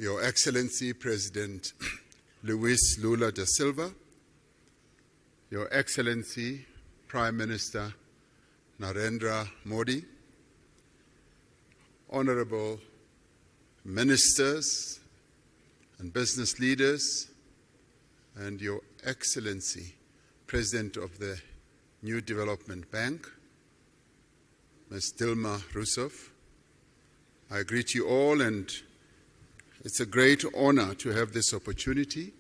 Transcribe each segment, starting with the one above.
Your Excellency President Luis Lula da Silva, Your Excellency Prime Minister Narendra Modi, Honorable Ministers and business leaders, and Your Excellency President of the New Development Bank, Ms. Dilma Rousseff, I greet you all, and it's a great honor to have this opportunity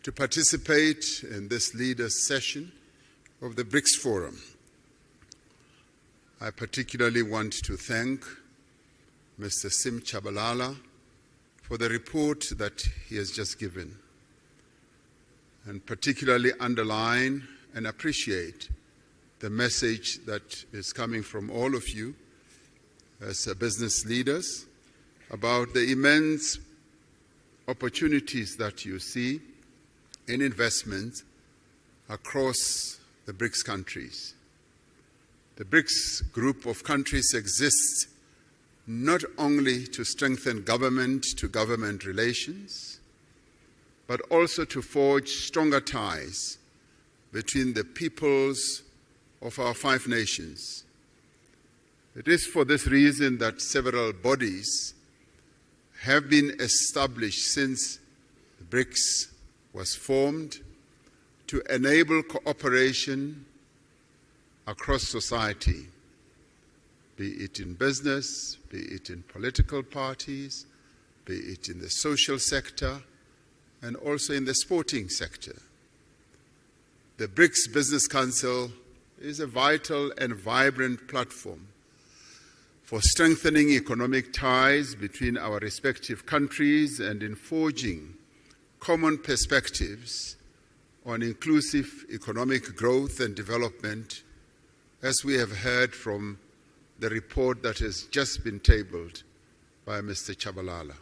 to participate in this leaders' session of the BRICS Forum. I particularly want to thank Mr. Sim Tshabalala for the report that he has just given, and particularly underline and appreciate the message that is coming from all of you as business leaders about the immense opportunities that you see in investment across the BRICS countries. The BRICS group of countries exists not only to strengthen government-to-government relations, but also to forge stronger ties between the peoples of our 5 nations. It is for this reason that several bodies have been established since BRICS was formed to enable cooperation across society, be it in business, be it in political parties, be it in the social sector, and also in the sporting sector. The BRICS Business Council is a vital and vibrant platform for strengthening economic ties between our respective countries and in forging common perspectives on inclusive economic growth and development, as we have heard from the report that has just been tabled by Mr. Tshabalala.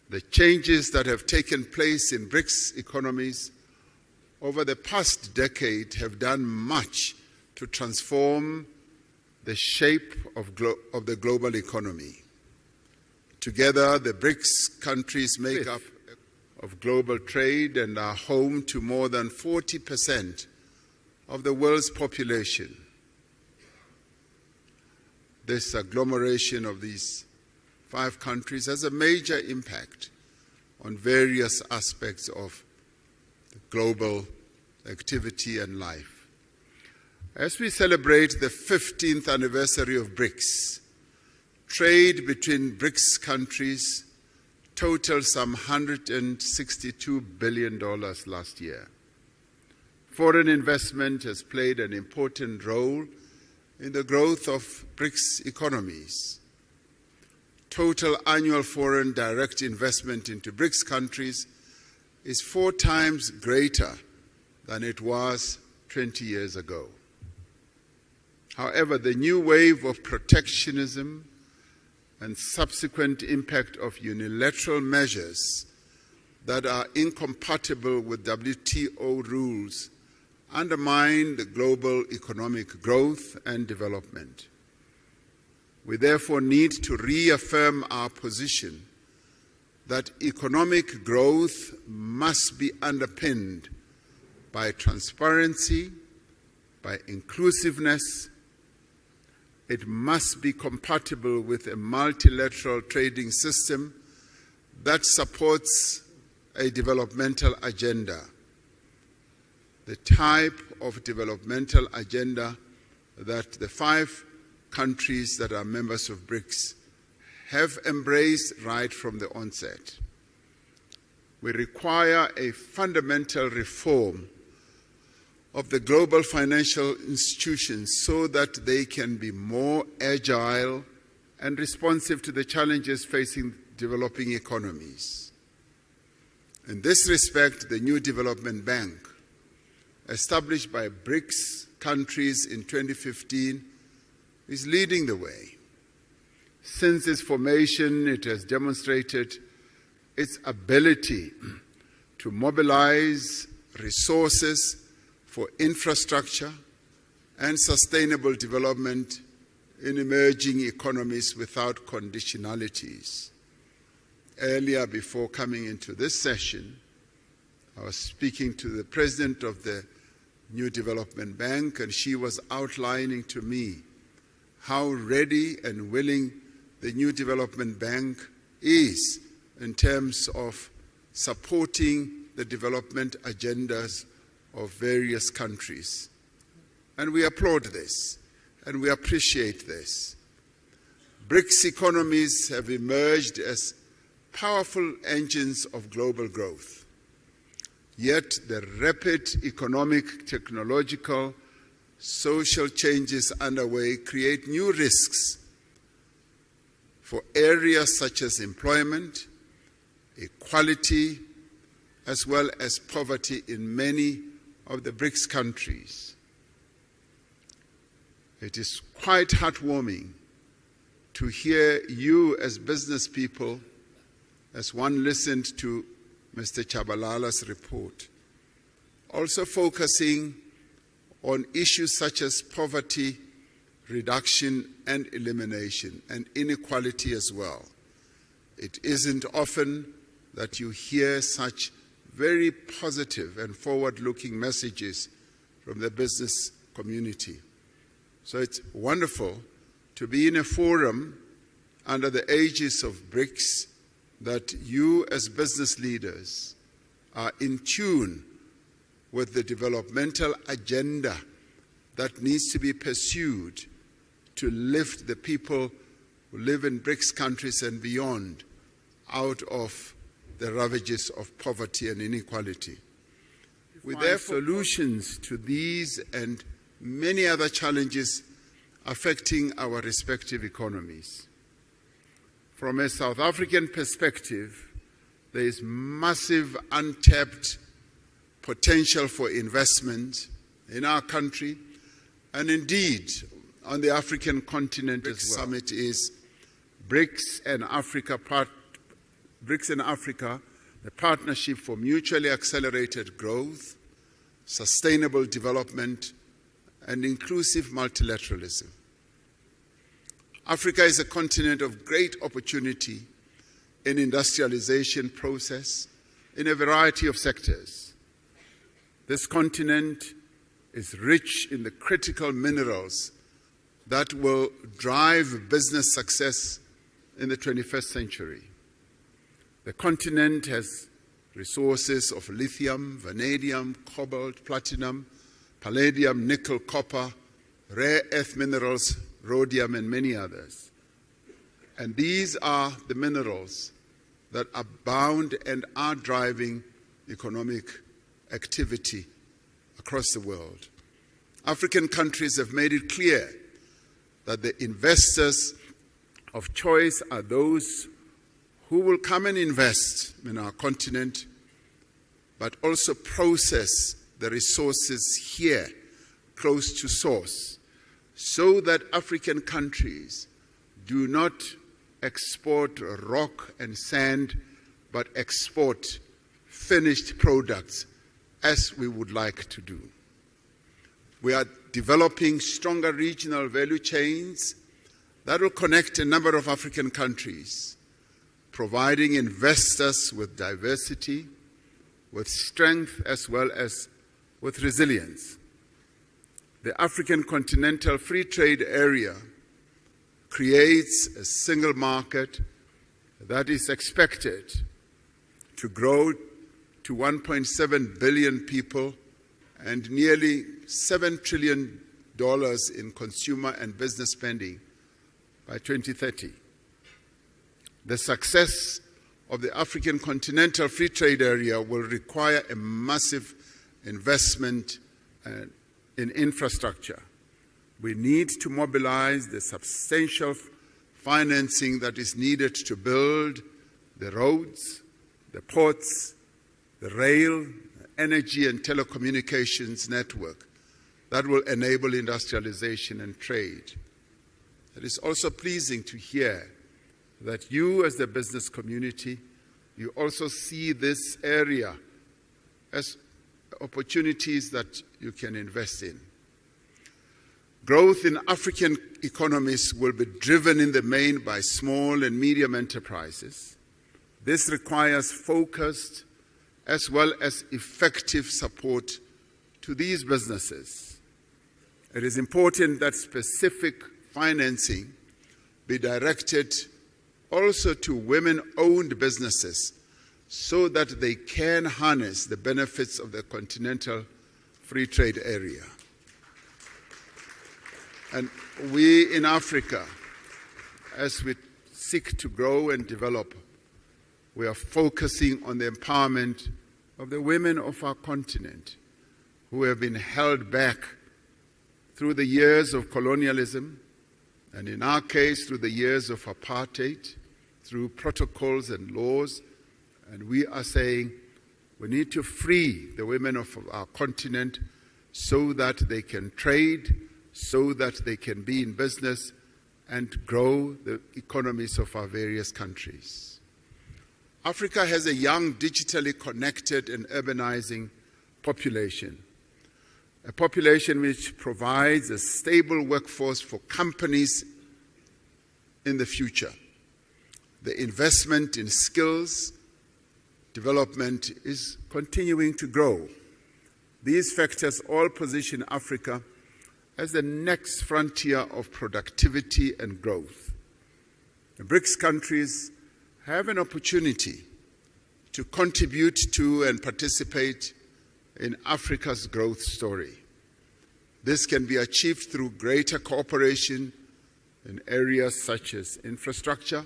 The changes that have taken place in BRICS economies over the past decade have done much to transform the shape of the global economy. Together, the BRICS countries make up of global trade and are home to more than 40% of the world's population. This agglomeration of these 5 countries has a major impact on various aspects of the global activity and life. As we celebrate the 15th anniversary of BRICS, trade between BRICS countries totaled some $162 billion last year. Foreign investment has played an important role in the growth of BRICS economies. Total annual foreign direct investment into BRICS countries is 4 times greater than it was 20 years ago. However, the new wave of protectionism and subsequent impact of unilateral measures that are incompatible with WTO rules undermine the global economic growth and development. We therefore need to reaffirm our position that economic growth must be underpinned by transparency, by inclusiveness. It must be compatible with a multilateral trading system that supports a developmental agenda, the type of developmental agenda that the 5 countries that are members of BRICS have embraced right from the onset. We require a fundamental reform of the global financial institutions so that they can be more agile and responsive to the challenges facing developing economies. In this respect, the New Development Bank, established by BRICS countries in 2015, is leading the way. Since its formation, it has demonstrated its ability to mobilize resources for infrastructure and sustainable development in emerging economies without conditionalities. earlier, before coming into this session, I was speaking to the president of the New Development Bank, and she was outlining to me how ready and willing the New Development Bank is in terms of supporting the development agendas of various countries. And we applaud this, and we appreciate this. BRICS economies have emerged as powerful engines of global growth. Yet the rapid economic, technological, social changes underway create new risks for areas such as employment, equality, as well as poverty in many of the BRICS countries. It is quite heartwarming to hear you as business people, as one listened to Mr. Chabalala's report, also focusing on issues such as poverty reduction and elimination, and inequality as well. It isn't often that you hear such very positive and forward-looking messages from the business community. So it's wonderful to be in a forum under the aegis of BRICS that you as business leaders are in tune with the developmental agenda that needs to be pursued to lift the people who live in BRICS countries and beyond out of the ravages of poverty and inequality. We therefore have solutions to these and many other challenges affecting our respective economies. From a South African perspective, there is massive untapped potential for investment in our country and indeed on the African continent as well. Summit is BRICS and Africa, the partnership for mutually accelerated growth, sustainable development, and inclusive multilateralism. Africa is a continent of great opportunity in industrialization process in a variety of sectors. This continent is rich in the critical minerals that will drive business success in the 21st century. The continent has resources of lithium, vanadium, cobalt, platinum, palladium, nickel, copper, rare earth minerals, rhodium, and many others. And these are the minerals that abound and are driving economic activity across the world. African countries have made it clear that the investors of choice are those who will come and invest in our continent, but also process the resources here, close to source, so that African countries do not export rock and sand, but export finished products as we would like to do. We are developing stronger regional value chains that will connect a number of African countries, providing investors with diversity, with strength, as well as with resilience. The African Continental Free Trade Area creates a single market that is expected to grow to 1.7 billion people and nearly $7 trillion in consumer and business spending by 2030. The success of the African Continental Free Trade Area will require a massive investment in infrastructure. We need to mobilize the substantial financing that is needed to build the roads, the ports, the rail, energy and telecommunications network that will enable industrialization and trade. It is also pleasing to hear that you as the business community, you also see this area as opportunities that you can invest in. Growth in African economies will be driven in the main by small and medium enterprises, This requires focused as well as effective support to these businesses. It is important that specific financing be directed also to women-owned businesses so that they can harness the benefits of the continental free trade area. And we in Africa, as we seek to grow and develop, we are focusing on the empowerment of the women of our continent who have been held back through the years of colonialism, and in our case, through the years of apartheid, through protocols and laws. And we are saying we need to free the women of our continent so that they can trade, so that they can be in business and grow the economies of our various countries. Africa has a young, digitally connected and urbanizing population, a population which provides a stable workforce for companies in the future. The investment in skills development is continuing to grow. These factors all position Africa as the next frontier of productivity and growth. The BRICS countries have an opportunity to contribute to and participate in Africa's growth story. This can be achieved through greater cooperation in areas such as infrastructure,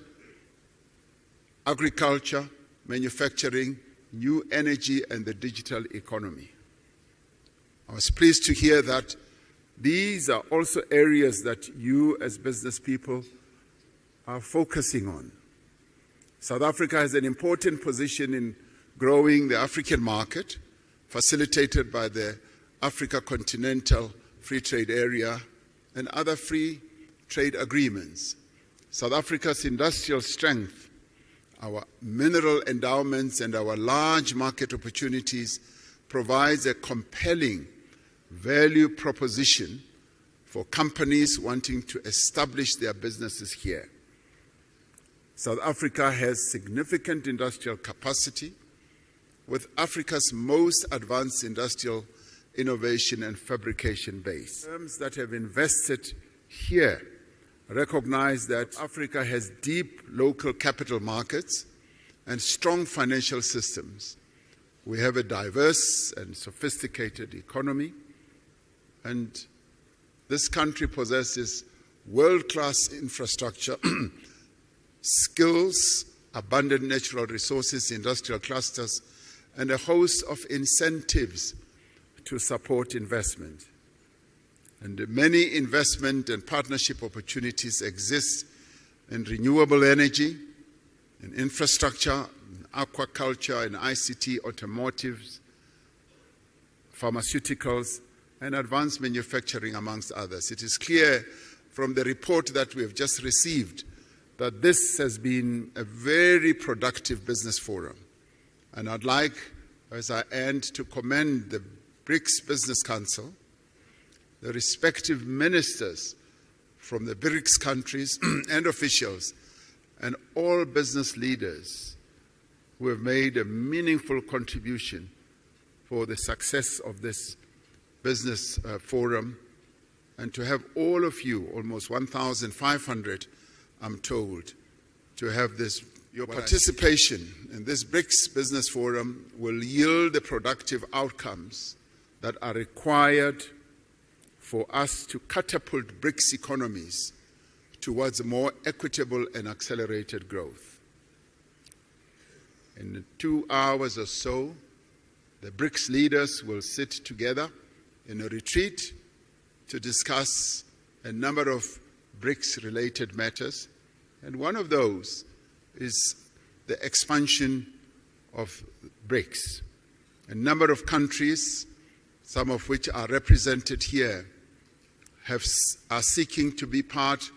agriculture, manufacturing, new energy, and the digital economy. I was pleased to hear that these are also areas that you as business people are focusing on. South Africa has an important position in growing the African market, facilitated by the Africa Continental Free Trade Area and other free trade agreements. South Africa's industrial strength, our mineral endowments, and our large market opportunities provides a compelling value proposition for companies wanting to establish their businesses here. South Africa has significant industrial capacity, with Africa's most advanced industrial innovation and fabrication base. Firms that have invested here recognize that Africa has deep local capital markets and strong financial systems. We have a diverse and sophisticated economy, and this country possesses world-class infrastructure, skills, abundant natural resources, industrial clusters, and a host of incentives to support investment. And many investment and partnership opportunities exist in renewable energy, in infrastructure, in aquaculture, in ICT, automotives, pharmaceuticals, and advanced manufacturing, amongst others. It is clear from the report that we have just received that this has been a very productive business forum. And I'd like, as I end, to commend the BRICS Business Council, the respective ministers from the BRICS countries and officials, and all business leaders who have made a meaningful contribution for the success of this business forum, and to have all of you, almost 1,500, I'm told, to have this. Your participation in this BRICS Business Forum will yield the productive outcomes that are required for us to catapult BRICS economies towards more equitable and accelerated growth. In 2 hours or so, the BRICS leaders will sit together in a retreat to discuss a number of BRICS-related matters, and one of those is the expansion of BRICS. A number of countries, some of which are represented here, are seeking to be part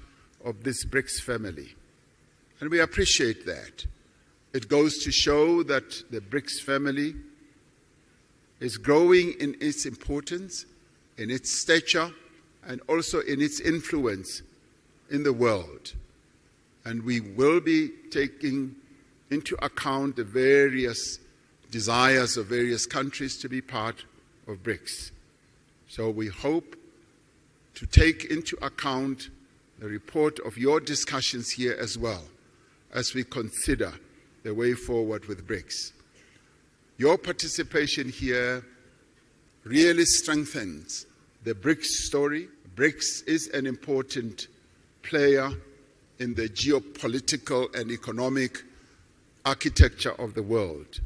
of this BRICS family. And we appreciate that. It goes to show that the BRICS family is growing in its importance, in its stature, and also in its influence in the world. And we will be taking into account the various desires of various countries to be part of BRICS. So we hope to take into account the report of your discussions here as well as we consider the way forward with BRICS. Your participation here really strengthens the BRICS story. BRICS is an important player in the geopolitical and economic architecture of the world.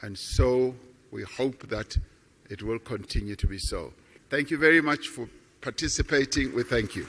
And so we hope that it will continue to be so. Thank you very much for participating. We thank you.